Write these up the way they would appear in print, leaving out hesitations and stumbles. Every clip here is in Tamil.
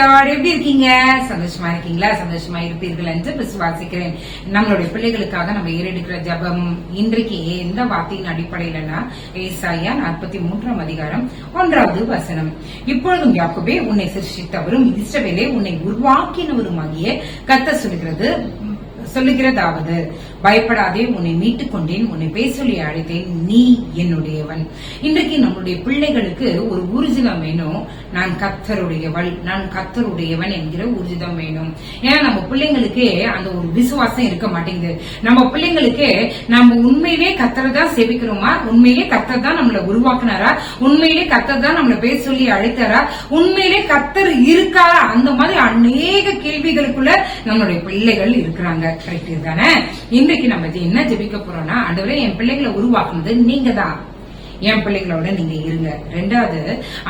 லார்ட், எப்படி இருக்கீங்க? சந்தோஷமா இருக்கீங்களா? சந்தோஷமா இருப்பீர்கள் என்று விசுவாசிக்கிறேன். நம்மளுடைய பிள்ளைகளுக்காக நம்ம ஏறெடுக்கிற ஜபம் இன்றைக்கு எந்த வார்த்தையின் அடிப்படையிலனா ஏசாயா 43 அதிகாரம் 1வது வசனம். இப்பொழுதும் யாக்கோபே, உன்னை சிருஷ்டித்தவரும் இஸ்ரவேலே உன்னை உருவாக்கினவருமாகிய கர்த்தர் சொல்லுகிறதாவது, பயப்படாதே, உன்னை மீட்டுக் கொண்டேன், உன்னை பேசொல்லி அழைத்தேன், நீ என்னுடையவன். இன்றைக்கு நம்முடைய பிள்ளைகளுக்கு ஒரு ஊர்ஜிதம் வேணும். நான் கர்த்தருடையவள், நான் கர்த்தருடையவன் என்கிற ஊர்ஜிதம் வேணும். ஏன்னா நம்ம பிள்ளைங்களுக்கு அந்த ஒரு விசுவாசம் இருக்க மாட்டேங்குது. நம்ம பிள்ளைங்களுக்கு நம்ம உண்மையிலே கர்த்தரை தான் சேவிக்கிறோமா? உண்மையிலே கர்த்தர் தான் நம்மளை உருவாக்குனாரா? உண்மையிலே கர்த்தர் தான் நம்மளை பேச சொல்லி அழைத்தாரா? உண்மையிலே கர்த்தர் இருக்கா? அந்த மாதிரி அநேக கேள்விகளுக்குள்ள நம்மளுடைய பிள்ளைகள் இருக்கிறாங்க. கரெக்ட் தானே? இன்றைக்கு நம்ம என்ன ஜெபிக்க போறோம்னா, ஆண்டவரே என் பிள்ளைகளை உருவாக்குனது நீங்க தான், என் பிள்ளைகளோட நீங்க இருங்க. ரெண்டாவது,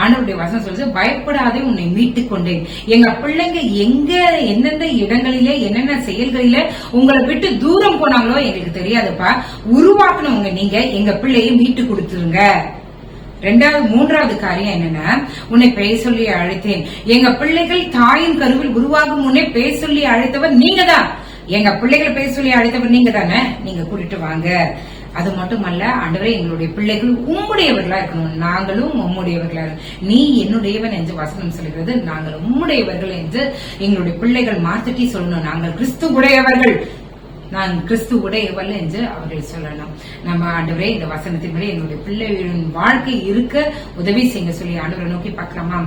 ஆண்டவருடைய வசனம் சொல்லுது, பயப்படாதே, உன்னை மீட்டுக் கொண்டேன். எங்க பிள்ளைங்க எங்க எந்தெந்த இடங்களிலே என்னென்ன செயல்களில உங்களை விட்டு தூரம் போனாங்களோ எங்களுக்கு தெரியாதுப்பா. உருவாக்குனவங்க நீங்க, எங்க பிள்ளையை மீட்டு கொடுத்துருங்க. மூன்றாவது காரியம் என்னன்னா, உன்னை பெயர் சொல்லி அழைத்தேன். எங்க பிள்ளைகள் தாயின் கருவில் உருவாகும் முன்னே பெயர் சொல்லி அழைத்தவர் நீங்க தான். எங்க பிள்ளைகளை பெயர் சொல்லி அழைத்தவர் நீங்க தானே, நீங்க கூட்டிட்டு வாங்க. அது மட்டுமல்ல, ஆண்டவரே எங்களுடைய பிள்ளைகள் உம்முடையவர்களா இருக்கணும், நாங்களும் உம்முடையவர்களா. நீ என்னுடையவன் என்று வசனம் சொல்கிறது, நாங்கள் உம்முடையவர்கள் என்று எங்களுடைய பிள்ளைகள் மாத்திட்டி சொல்லணும். நாங்கள் கிறிஸ்து உடையவர்கள், நான் கிறிஸ்து உடையவள் என்று அவர்கள் சொல்லணும். நம்ம ஆண்டவரே இந்த வசனத்தின்படி எங்களுடைய பிள்ளைகளின் வாழ்க்கை இருக்க உதவி செய்ய சொல்லி ஆண்டவரை நோக்கி பார்க்கலாமா?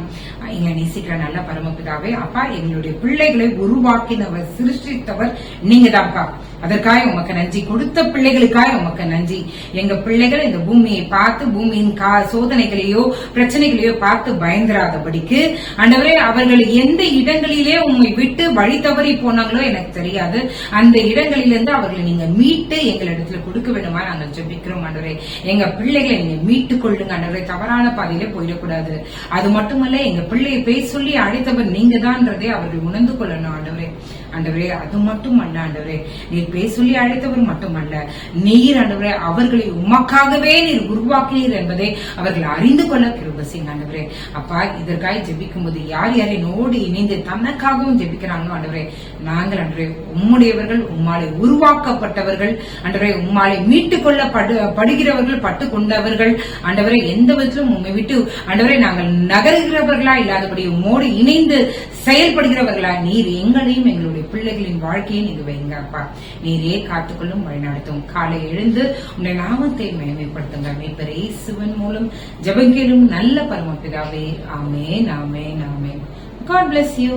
எங்க நேசிக்கிற நல்ல பரமபிதாவே, அப்பா, எங்களுடைய பிள்ளைகளை உருவாக்கினவர் சிருஷ்டித்தவர் நீங்க தான்ப்பா. அதற்காக உமக்கு நன்றி. கொடுத்த பிள்ளைகளுக்காக உமக்கு நன்றி. எங்க பிள்ளைகள் இந்த பூமியை பார்த்து பூமியின் சோதனைகளையோ பிரச்சனைகளையோ பார்த்து பயந்துராதபடிக்கு ஆண்டவரே, அவர்கள் எந்த இடங்களிலே உண்மை விட்டு வழி தவறி போனாங்களோ எனக்கு தெரியாது, அந்த இடங்களிலிருந்து அவர்களை நீங்க மீட்டு எங்களிடத்துல கொடுக்க வேண்டுமா நாங்கள் ஜெபிக்கிறோம். ஆண்டவரே, எங்க பிள்ளைகளை நீங்க மீட்டுக் கொள்ளுங்க. ஆண்டவரே, தவறான பாதையிலே போயிடக்கூடாது. அது மட்டுமல்ல, எங்க பிள்ளையை பேர் சொல்லி அழைத்தவர் நீங்க தான்றதை அவர்கள் உணர்ந்து கொள்ளணும். ஆண்டவரே, அது மட்டும் அல்ல ஆண்டவரே, நீர் பேர் சொல்லி அழைத்தவர் மட்டுமல்ல, நீர் ஆண்டவரே அவர்களை உமக்காகவே நீர் உருவாக்கினீர் என்பதை அவர்கள் அறிந்து கொள்ள கிருபை செய்யுங்க. ஆண்டவரே, அப்பா, இதற்காக ஜெபிக்கும் போது யார் யாரையோடு இணைந்து தனக்காகவும் ஜெபிக்கிறாங்களோ ஆண்டவரே, நாங்கள் ஆண்டவரே உம்முடையவர்கள், உம்மாலை உருவாக்கப்பட்டவர்கள், ஆண்டவரே உம்மாலை மீட்டுக் கொள்ளப்படுகிறவர்கள், பட்டு கொண்டவர்கள். ஆண்டவரே, எந்த விதத்திலும் உண்மை விட்டு ஆண்டவரே நாங்கள் நகர்கிறவர்களா இல்லாதபடி உம்மோடு இணைந்து செயல்படுகிறவர்களா நீர் எங்களையும் எங்களுடைய பிள்ளைகளின் வாழ்க்கையை நீங்க வைங்க. அப்பா, நீரே காத்துக்கொள்ளும், வழிநடத்தும். காலை எழுந்து உன்னை நாமத்தை மேன்மைப்படுத்துங்க. மீட்பர் இயேசுவின் மூலம் ஜெபம் கேளும் நல்ல பரமபிதாவே. ஆமென், ஆமென், ஆமென். God bless you.